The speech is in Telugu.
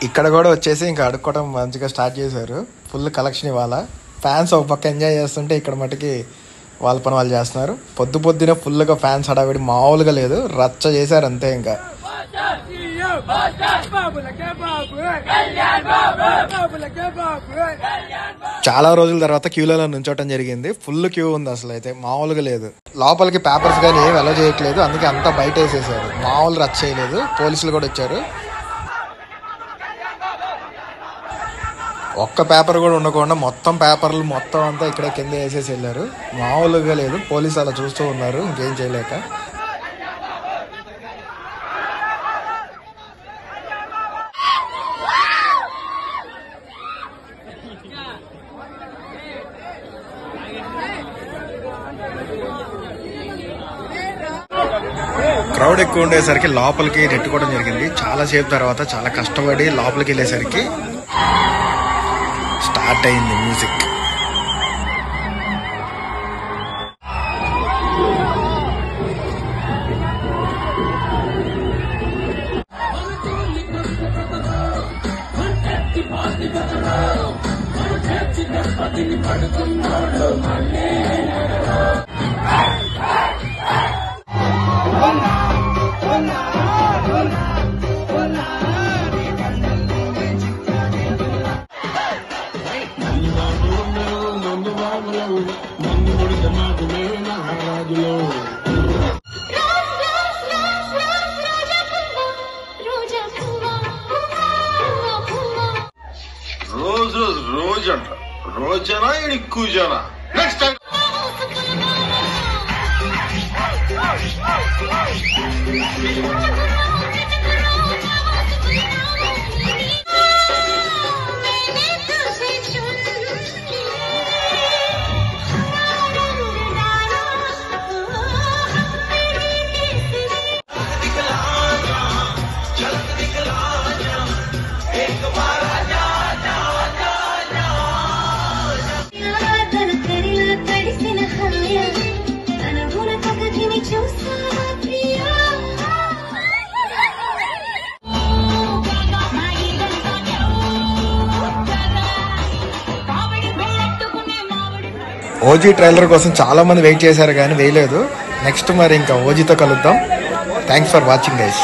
ఇక్కడ కూడా వచ్చేసి ఇంకా అడుక్కోవడం మంచిగా స్టార్ట్ చేశారు. ఫుల్ కలెక్షన్ ఇవాళ. ఫ్యాన్స్ ఒక పక్క ఎంజాయ్ చేస్తుంటే ఇక్కడ మటుకి వాళ్ళ పని వాళ్ళు చేస్తున్నారు. పొద్దున ఫుల్గా ఫ్యాన్స్ హడావిడి మామూలుగా లేదు, రచ్చ చేశారు అంతే. ఇంకా చాలా రోజుల తర్వాత క్యూలలో నుంచోవటం జరిగింది. ఫుల్ క్యూ ఉంది, అసలు అయితే మామూలుగా లేదు. లోపలికి పేపర్స్ కానీ ఏమి అలో చేయట్లేదు, అందుకే అంతా బయట వేసేసారు. మామూలు రచ్చ చేయలేదు. పోలీసులు కూడా వచ్చారు. ఒక్క పేపర్ కూడా ఉండకుండా మొత్తం పేపర్లు మొత్తం అంతా ఇక్కడ కింద వేసేసి వెళ్ళారు. మామూలుగా లేదు. పోలీసు అలా చూస్తూ ఉన్నారు, ఇంకేం చేయలేక. క్రౌడ్ ఎక్కువ ఉండేసరికి లోపలికి నెట్టుకోవడం జరిగింది. చాలా సేపు తర్వాత చాలా కష్టపడి లోపలికి వెళ్ళేసరికి స్టార్ట్ అయింది మ్యూజిక్. రోజనా కూజనా నెక్స్ట్ టైం ఓజీ ట్రైలర్ కోసం చాలా మంది వెయిట్ చేశారు కానీ వేయలేదు. నెక్స్ట్ మరి ఇంకా ఓజీతో కలుద్దాం. Thanks for watching guys.